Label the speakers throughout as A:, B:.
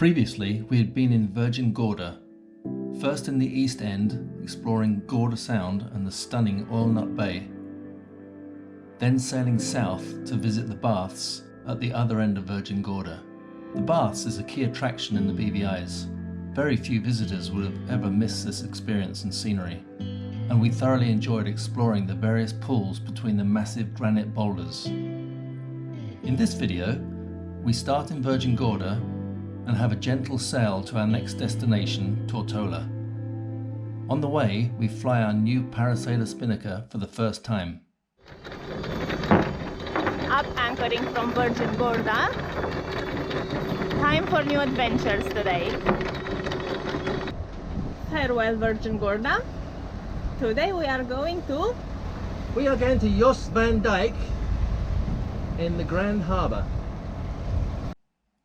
A: Previously, we had been in Virgin Gorda, first in the East End, exploring Gorda Sound and the stunning Oilnut Bay, then sailing south to visit the baths at the other end of Virgin Gorda. The baths is a key attraction in the BVIs. Very few visitors would have ever missed this experience and scenery, and we thoroughly enjoyed exploring the various pools between the massive granite boulders. In this video, we start in Virgin Gorda and have a gentle sail to our next destination, Tortola. On the way, we fly our new Parasailor Spinnaker for the first time.
B: Up anchoring from Virgin Gorda. Time for new adventures today. Farewell Virgin Gorda. Today we are going to
A: Jost Van Dyke in the Grand Harbour.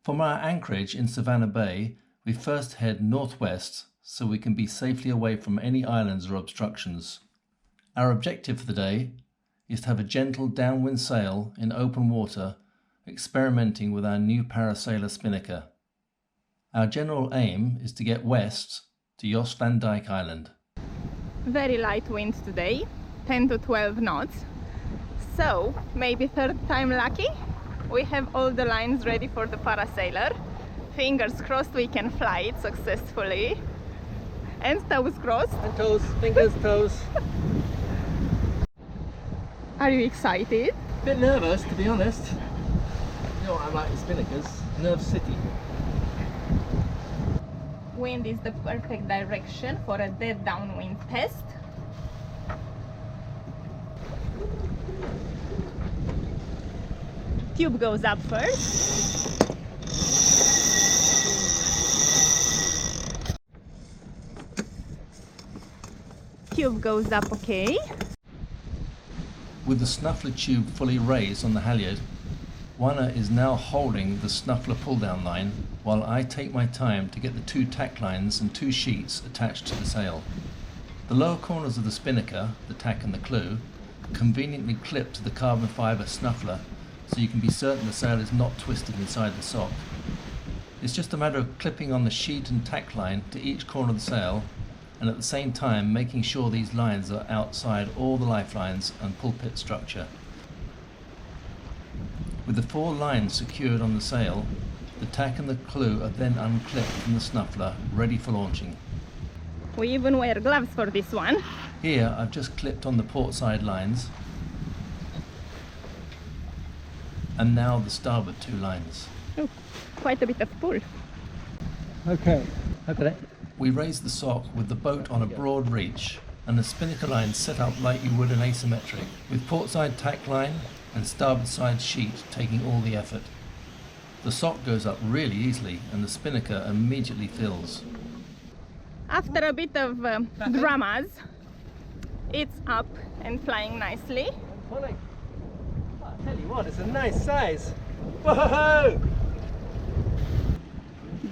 A: From our anchorage in Savannah Bay, we first head northwest so we can be safely away from any islands or obstructions. Our objective for the day is to have a gentle downwind sail in open water, experimenting with our new Parasailor Spinnaker. Our general aim is to get west to Jost Van Dyke Island.
B: very light wind today, 10 to 12 knots. So maybe third time lucky. We have all the lines ready for the Parasailor. Fingers crossed we can fly it successfully. And toes crossed.
A: And toes, fingers, toes.
B: Are you excited?
A: Bit nervous, to be honest. You know what I'm like with Spinnakers, Nerve City.
B: Wind is the perfect direction for a dead downwind test. Tube goes up first. Tube goes up okay.
A: With the snuffler tube fully raised on the halyard, Guana is now holding the snuffler pull-down line while I take my time to get the two tack lines and two sheets attached to the sail. The lower corners of the spinnaker, the tack and the clew, are conveniently clipped to the carbon fibre snuffler so you can be certain the sail is not twisted inside the sock. It's just a matter of clipping on the sheet and tack line to each corner of the sail, and at the same time making sure these lines are outside all the lifelines and pulpit structure. With the four lines secured on the sail, the tack and the clew are then unclipped from the snuffler, ready for launching.
B: We even wear gloves for this one.
A: Here I've just clipped on the port side lines, and now the starboard two lines.
B: Oh, quite a bit of pull.
A: Okay. We raise the sock with the boat on a broad reach and the spinnaker line set up like you would an asymmetric, with port side tack line and starboard side sheet taking all the effort. The sock goes up really easily and the spinnaker immediately fills.
B: After a bit of dramas, it's up and flying nicely.
A: I tell you what, it's a nice size. Whoa!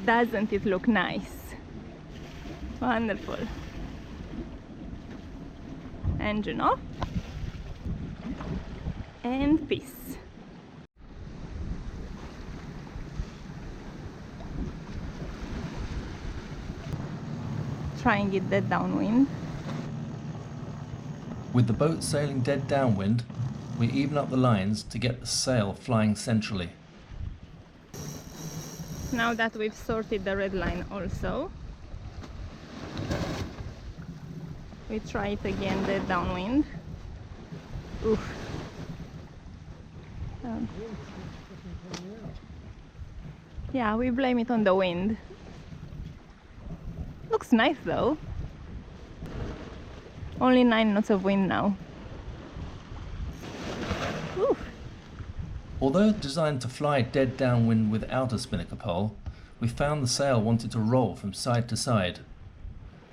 B: Doesn't it look nice? Wonderful. Engine off. And peace. Trying it dead downwind.
A: With the boat sailing dead downwind, we even up the lines to get the sail flying centrally.
B: Now that we've sorted the red line also, we try it again dead downwind. Oof. Yeah, we blame it on the wind. Looks nice though. Only 9 knots of wind now. Oof.
A: Although designed to fly dead downwind without a spinnaker pole, we found the sail wanted to roll from side to side.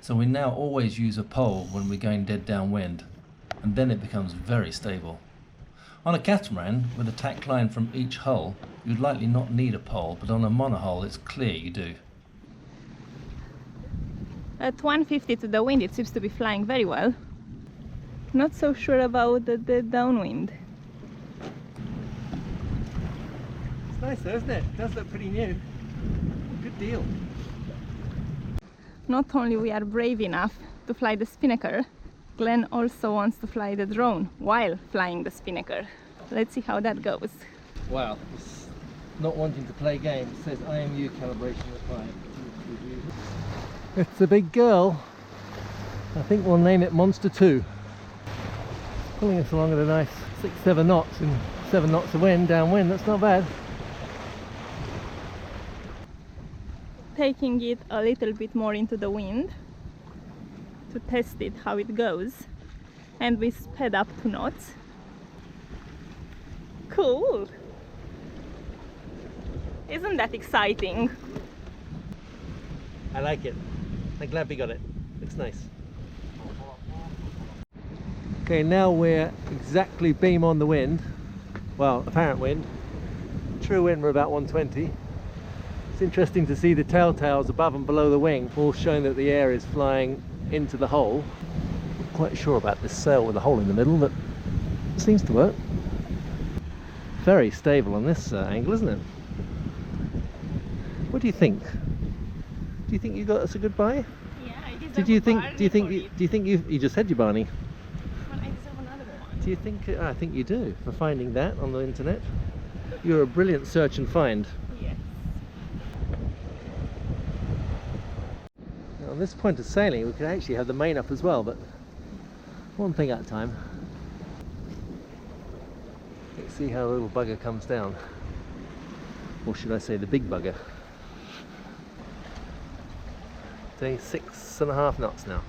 A: So we now always use a pole when we're going dead downwind, and then it becomes very stable. On a catamaran, with a tack line from each hull, you'd likely not need a pole, but on a monohull it's clear you do.
B: At 150 to the wind it seems to be flying very well. Not so sure about the downwind.
A: It's nice though, isn't it? It does look pretty new. Good big deal.
B: Not only we are brave enough to fly the Spinnaker, Glenn also wants to fly the drone while flying the Spinnaker. Let's see how that goes.
A: Wow, it's not wanting to play games. It says IMU calibration required. It's a big girl. I think we'll name it Monster 2. Pulling us along at a nice 6-7 knots and 7 knots of wind, downwind. That's not bad.
B: Taking it a little bit more into the wind to test it how it goes, and we sped up 2 knots. Cool! Isn't that exciting?
A: I like it. I'm glad we got it. Looks nice. Okay, now we're exactly beam on the wind. Well, apparent wind. True wind we're about 120. It's interesting to see the telltales above and below the wing, all showing that the air is flying into the hole. Not quite sure about this sail with a hole in the middle, but it seems to work. Very stable on this angle, isn't it? What do you think? Do you think you got us a good buy?
B: Yeah, I deserve
A: Did you
B: a
A: think?
B: Barney
A: Do you think?
B: for
A: You,
B: it.
A: do you think you just had your Barney?
B: Well, I deserve another one.
A: Do you think? I think you do, for finding that on the internet. You're a brilliant search and find.
B: Yes.
A: Now, on this point of sailing, we could actually have the main up as well, but one thing at a time. Let's see how the little bugger comes down. Or should I say the big bugger? Doing 6.5 knots now.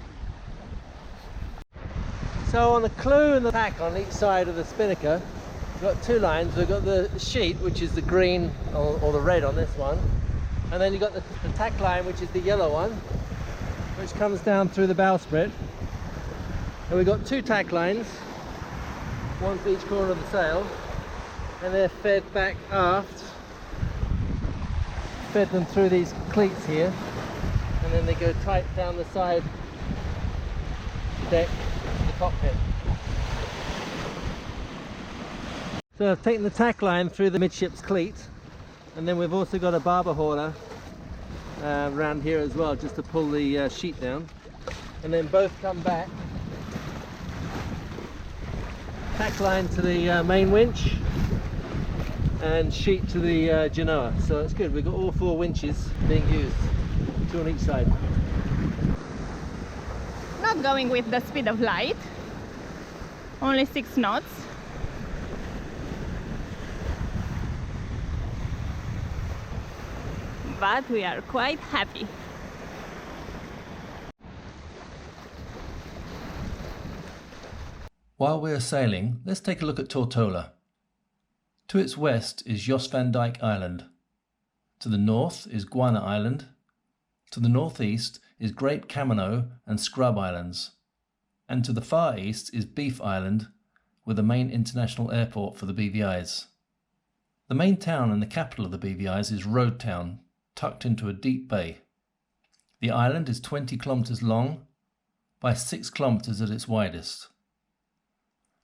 A: So on the clue and the tack on each side of the Spinnaker, we've got 2 lines. We've got the sheet, which is the green or the red on this one, and then you've got the tack line, which is the yellow one, which comes down through the bowsprit. And we've got 2 tack lines, one for each corner of the sail, and they're fed back aft. Fed them through these cleats here, and then they go tight down the side deck to the cockpit. So I've taken the tack line through the midships cleat, and then we've also got a barber hauler around here as well, just to pull the sheet down, and then both come back. Tack line to the main winch and sheet to the genoa, so it's good. We've got all 4 winches being used, 2 on each side.
B: Not going with the speed of light, only 6 knots. But we are quite happy.
A: While we are sailing, let's take a look at Tortola. To its west is Jost Van Dyke Island. To the north is Guana Island. To the northeast is Great Camanoe and Scrub Islands. And to the far east is Beef Island, with the main international airport for the BVIs. The main town and the capital of the BVIs is Road Town, tucked into a deep bay. The island is 20 kilometres long by 6 kilometres at its widest,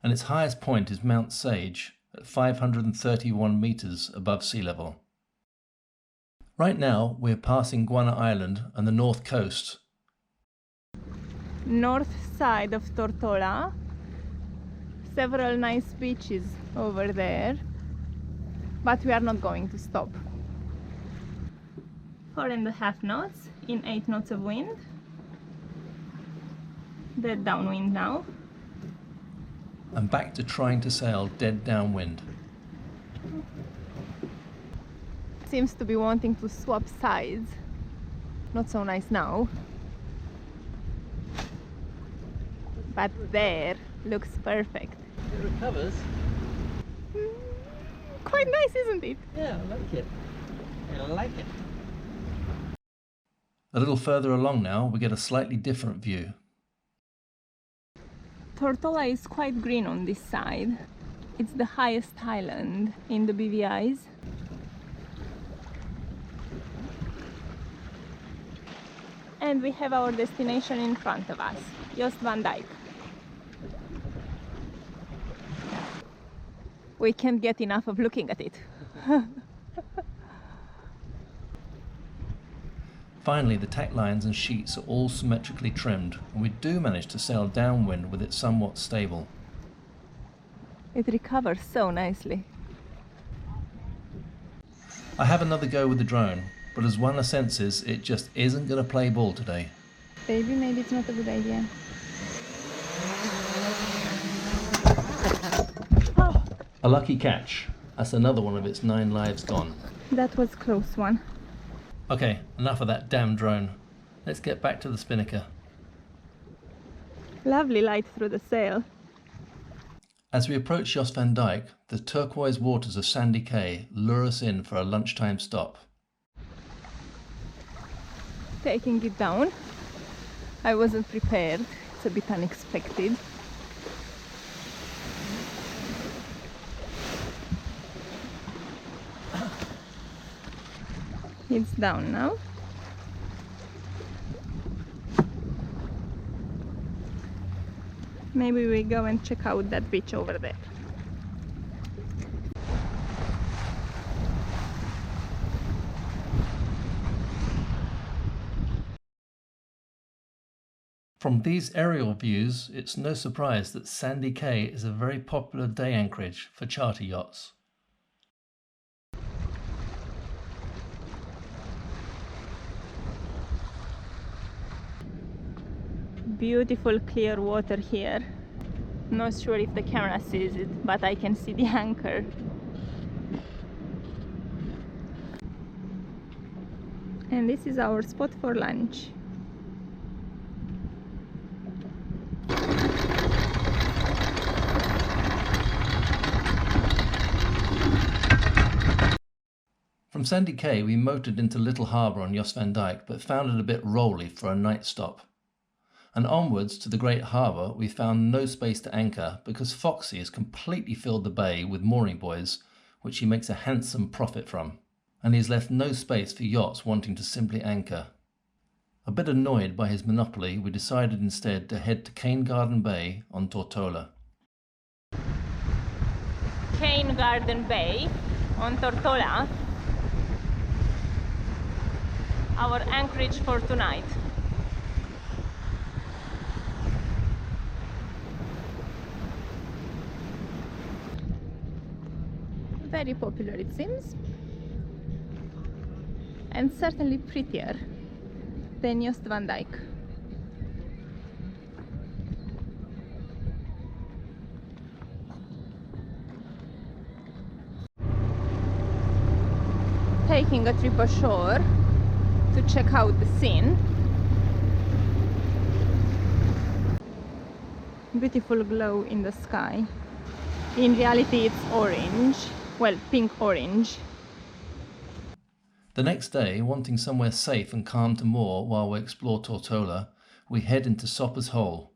A: and its highest point is Mount Sage at 531 metres above sea level. Right now we're passing Guana Island and the north coast.
B: North side of Tortola, several nice beaches over there, but we are not going to stop. 4.5 knots in 8 knots of wind. Dead downwind now.
A: And back to trying to sail dead downwind.
B: Seems to be wanting to swap sides. Not so nice now. But there, looks perfect.
A: It recovers.
B: Quite nice, isn't it?
A: Yeah, I like it. I like it. A little further along now, we get a slightly different view.
B: Tortola is quite green on this side. It's the highest island in the BVIs. And we have our destination in front of us, Jost Van Dyke. We can't get enough of looking at it.
A: Finally, the tack lines and sheets are all symmetrically trimmed, and we do manage to sail downwind with it somewhat stable.
B: It recovers so nicely.
A: I have another go with the drone, but as Oana senses, it just isn't going to play ball today.
B: Baby, maybe it's not a good idea. Oh,
A: A lucky catch. That's another one of its 9 lives gone.
B: that was a close one.
A: Okay, enough of that damn drone. Let's get back to the Spinnaker.
B: Lovely light through the sail.
A: As we approach Jost Van Dyke, the turquoise waters of Sandy Cay lure us in for a lunchtime stop.
B: Taking it down. I wasn't prepared. It's a bit unexpected. It's down now. Maybe we go and check out that beach over there.
A: From these aerial views, it's no surprise that Sandy Cay is a very popular day anchorage for charter yachts.
B: Beautiful clear water here. Not sure if the camera sees it, but I can see the anchor. And this is our spot for lunch.
A: From Sandy Cay, we motored into Little Harbour on Jost Van Dyke, but found it a bit rolly for a night stop. And onwards to the Great Harbour, we found no space to anchor because Foxy has completely filled the bay with mooring buoys, which he makes a handsome profit from, and he has left no space for yachts wanting to simply anchor. A bit annoyed by his monopoly, we decided instead to head to Cane Garden Bay on Tortola.
B: Cane Garden Bay on Tortola, our anchorage for tonight. Very popular, it seems, and certainly prettier than Jost Van Dyke. Taking a trip ashore to check out the scene. Beautiful glow in the sky. In reality it's orange. Well, pink-orange.
A: The next day, wanting somewhere safe and calm to moor while we explore Tortola, we head into Sopers Hole.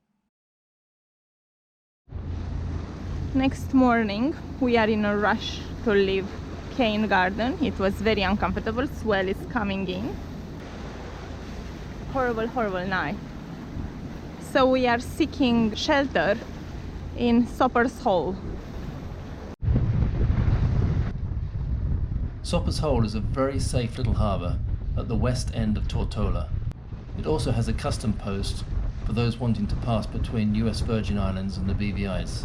B: Next morning, we are in a rush to leave Cane Garden. It was very uncomfortable. Swell is coming in. Horrible, horrible night. So we are seeking shelter in Sopers Hole.
A: Sopers Hole is a very safe little harbour at the west end of Tortola. It also has a custom post for those wanting to pass between US Virgin Islands and the BVIs.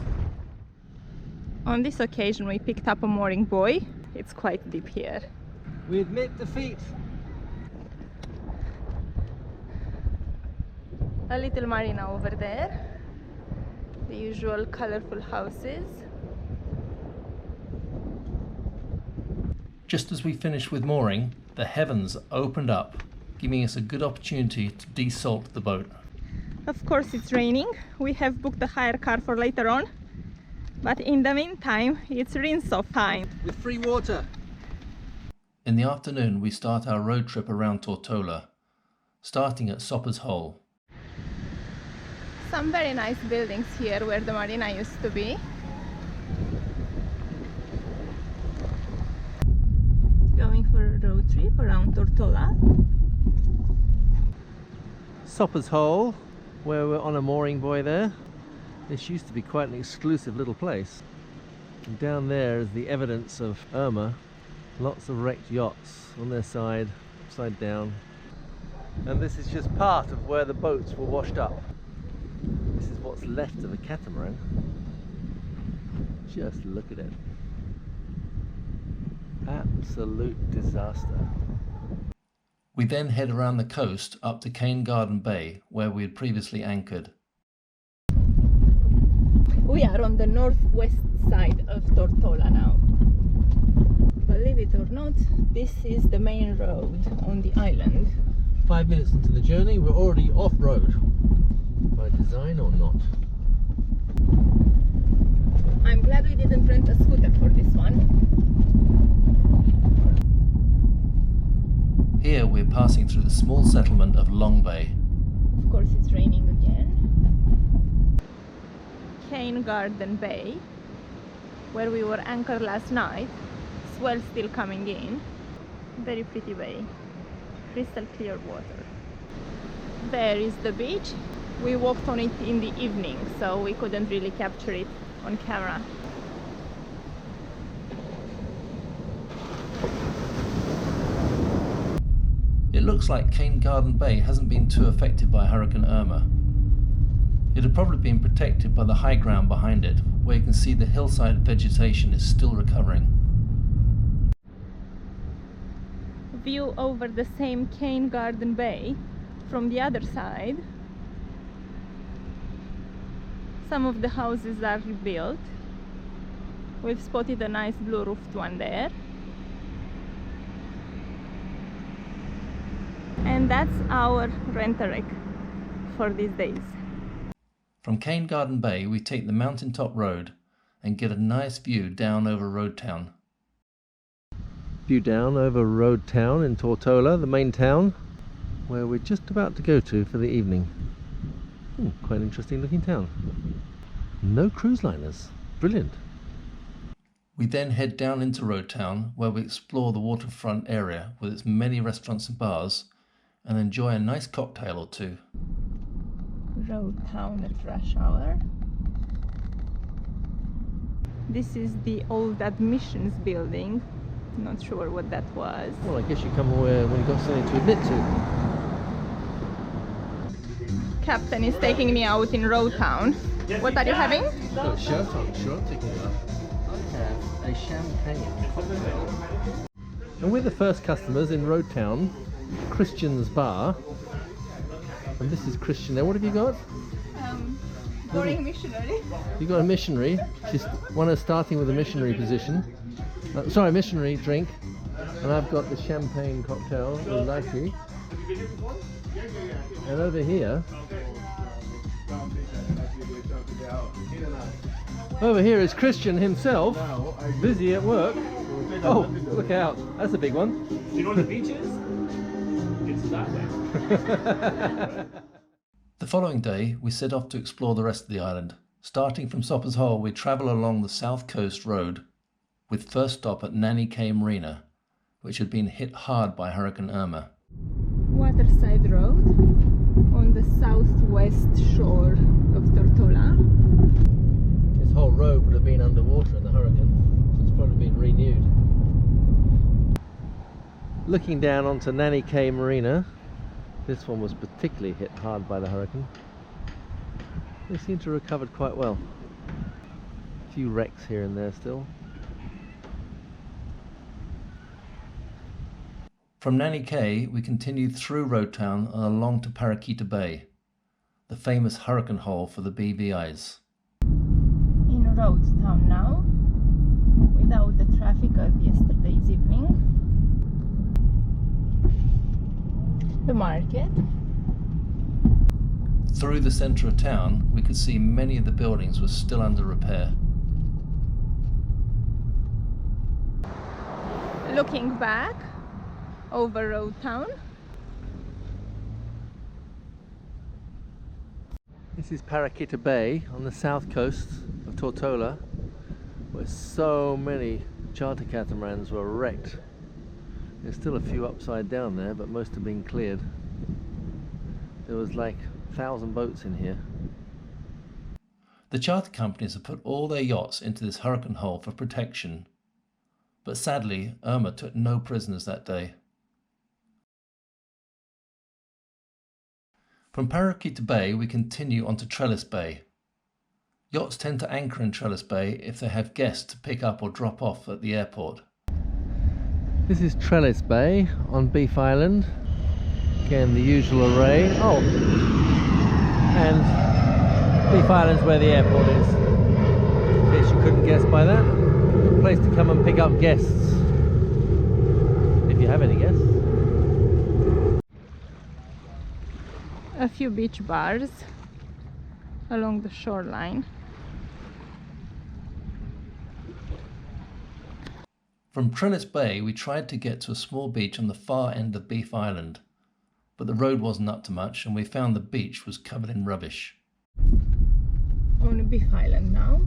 B: On this occasion we picked up a mooring buoy. It's quite deep here.
C: We admit defeat.
B: A little marina over there. The usual colorful houses.
A: Just as we finished with mooring, the heavens opened up, giving us a good opportunity to desalt the boat.
B: Of course it's raining. We have booked a hire car for later on. But in the meantime, it's rinse-off time.
C: With free water.
A: In the afternoon, we start our road trip around Tortola, starting at Sopers Hole.
B: Some very nice buildings here where the marina used to be. Going for a road trip around Tortola.
C: Sopers Hole, where we're on a mooring buoy there. This used to be quite an exclusive little place. And down there is the evidence of Irma. Lots of wrecked yachts on their side, upside down. And this is just part of where the boats were washed up. This is what's left of a catamaran. Just look at it. Absolute disaster.
A: We then head around the coast up to Cane Garden Bay, where we had previously anchored.
B: We are on the northwest side of Tortola now. Believe it or not, this is the main road on the island.
C: 5 minutes into the journey, we're already off-road. By design or not?
B: I'm glad we didn't rent a scooter for this one.
A: Here we're passing through the small settlement of Long Bay.
B: Of course it's raining again. Cane Garden Bay, where we were anchored last night. Swell still coming in. Very pretty bay. Crystal clear water. There is the beach. We walked on it in the evening, so we couldn't really capture it on camera.
A: It looks like Cane Garden Bay hasn't been too affected by Hurricane Irma. It had probably been protected by the high ground behind it, where you can see the hillside vegetation is still recovering.
B: View over the same Cane Garden Bay from the other side. Some of the houses are rebuilt. We've spotted a nice blue roofed one there. And that's our rent-a-wreck for these days.
A: From Cane Garden Bay we take the mountaintop road and get a nice view down over Road Town.
C: View down over Road Town in Tortola, the main town, where we're just about to go to for the evening. Quite an interesting looking town. No cruise liners. Brilliant.
A: We then head down into Road Town, where we explore the waterfront area with its many restaurants and bars and enjoy a nice cocktail or two.
B: Road Town at rush hour. This is the old admissions building. Not sure what that was.
C: Well, I guess you come away when you've got something to admit to.
B: Captain is taking me out in Road Town. What are you having?
C: Got a shirt on, sure, taking it off. I have a champagne cocktail. And we're the first customers in Road Town, Christian's Bar. And this is Christian there. What have you got?
B: Boring missionary.
C: You got a missionary. She's one of starting with a missionary position. Sorry, missionary drink. And I've got the champagne cocktail with Nany. And over here, is Christian himself, busy at work. Oh, look out, that's a big one.
D: Do you know where the beach is? It's that way.
A: The following day we set off to explore the rest of the island. Starting from Sopers Hole we travel along the south coast road, with first stop at Nany Cay Marina, which had been hit hard by Hurricane Irma.
B: Waterside Road on the southwest shore of Tortola.
C: This whole road would have been underwater in the hurricane, so it's probably been renewed. Looking down onto Nany Cay Marina, this one was particularly hit hard by the hurricane. They seem to have recovered quite well. A few wrecks here and there still.
A: From Nany Cay we continued through Road Town and along to Paraquita Bay, the famous hurricane hole for the BVIs.
B: In Road Town now, without the traffic of yesterday's evening. The market.
A: Through the centre of town we could see many of the buildings were still under repair.
B: Looking back over Road Town.
C: This is Paraquita Bay on the south coast of Tortola, where so many charter catamarans were wrecked. There's still a few upside down there, but most have been cleared. There was like 1,000 boats in here.
A: The charter companies have put all their yachts into this hurricane hole for protection, but sadly Irma took no prisoners that day. From Paraquita Bay we continue on to Tellis Bay. Yachts tend to anchor in Tellis Bay if they have guests to pick up or drop off at the airport.
C: This is Tellis Bay on Beef Island. Again, the usual array. Oh, and Beef Island's where the airport is. In case you couldn't guess by that. Good place to come and pick up guests. If you have any guests.
B: A few beach bars along the shoreline.
A: From Tellis Bay we tried to get to a small beach on the far end of Beef Island, but the road wasn't up to much and we found the beach was covered in rubbish.
B: On Beef Island now.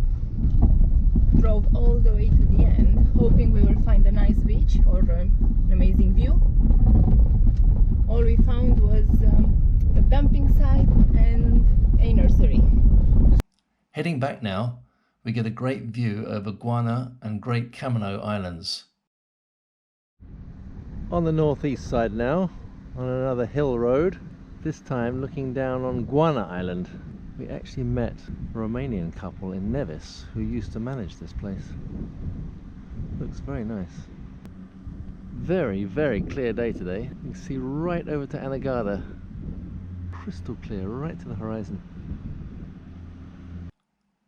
B: Drove all the way to the end, hoping we will find a nice beach or an amazing view. All we found was a dumping site and a nursery.
A: Heading back now, we get a great view over Guana and Great Camanoe Islands.
C: On the northeast side now, on another hill road, this time looking down on Guana Island. We actually met a Romanian couple in Nevis who used to manage this place. Looks very nice. Very, very clear day today. You can see right over to Anegada. Crystal clear, right to the horizon.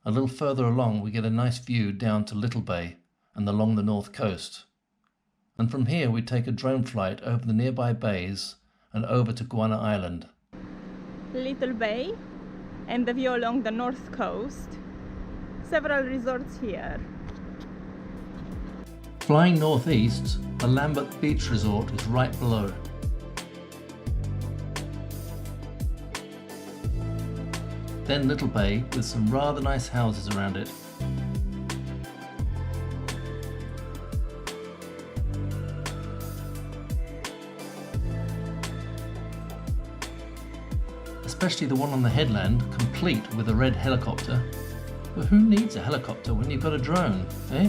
A: A little further along we get a nice view down to Little Bay and along the north coast. And from here we take a drone flight over the nearby bays and over to Guana Island.
B: Little Bay and the view along the north coast. Several resorts here.
A: Flying northeast, the Lambert Beach Resort is right below. Then Little Bay with some rather nice houses around it. Especially the one on the headland, complete with a red helicopter. But who needs a helicopter when you've got a drone, eh?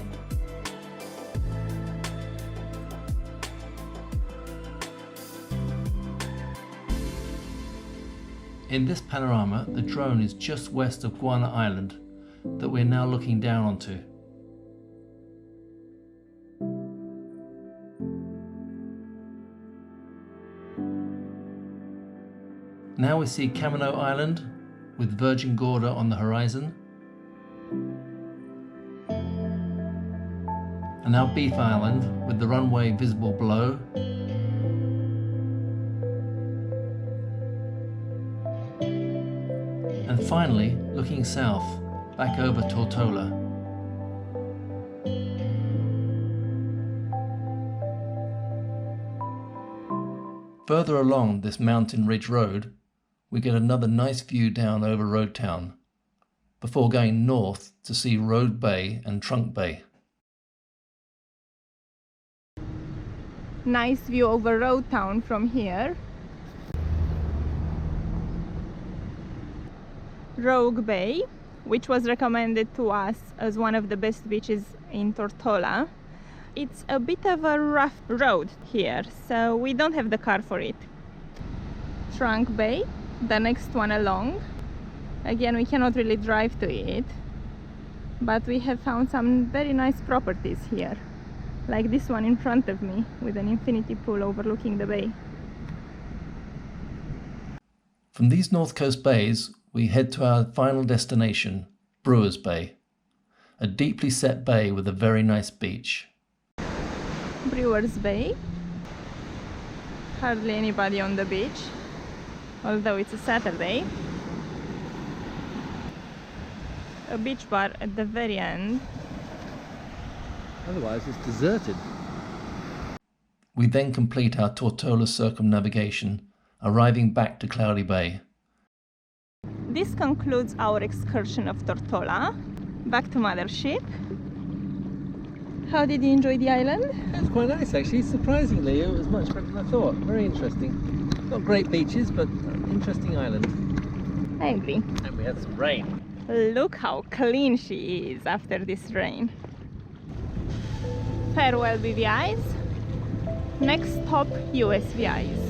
A: In this panorama, the drone is just west of Guana Island that we're now looking down onto. Now we see Camanoe Island with Virgin Gorda on the horizon. And now Beef Island with the runway visible below. And finally, looking south, back over Tortola. Further along this mountain ridge road, we get another nice view down over Road Town, before going north to see Road Bay and Trunk Bay.
B: Nice view over Road Town from here. Rogue Bay, which was recommended to us as one of the best beaches in Tortola. It's a bit of a rough road here, so we don't have the car for it. Trunk Bay, the next one along. Again, we cannot really drive to it, but we have found some very nice properties here, like this one in front of me with an infinity pool overlooking the bay.
A: From these north coast bays, we head to our final destination, Brewers Bay, a deeply set bay with a very nice beach.
B: Brewers Bay. Hardly anybody on the beach, although it's a Saturday. A beach bar at the very end.
C: Otherwise it's deserted.
A: We then complete our Tortola circumnavigation, arriving back to Cloudy Bay.
B: This concludes our excursion of Tortola. Back to Mothership. How did you enjoy the island?
C: It was quite nice actually, surprisingly. It was much better than I thought. Very interesting. Not great beaches, but interesting island.
B: I agree.
C: And we had some rain.
B: Look how clean she is after this rain. Farewell BVIs. Next stop USVIs.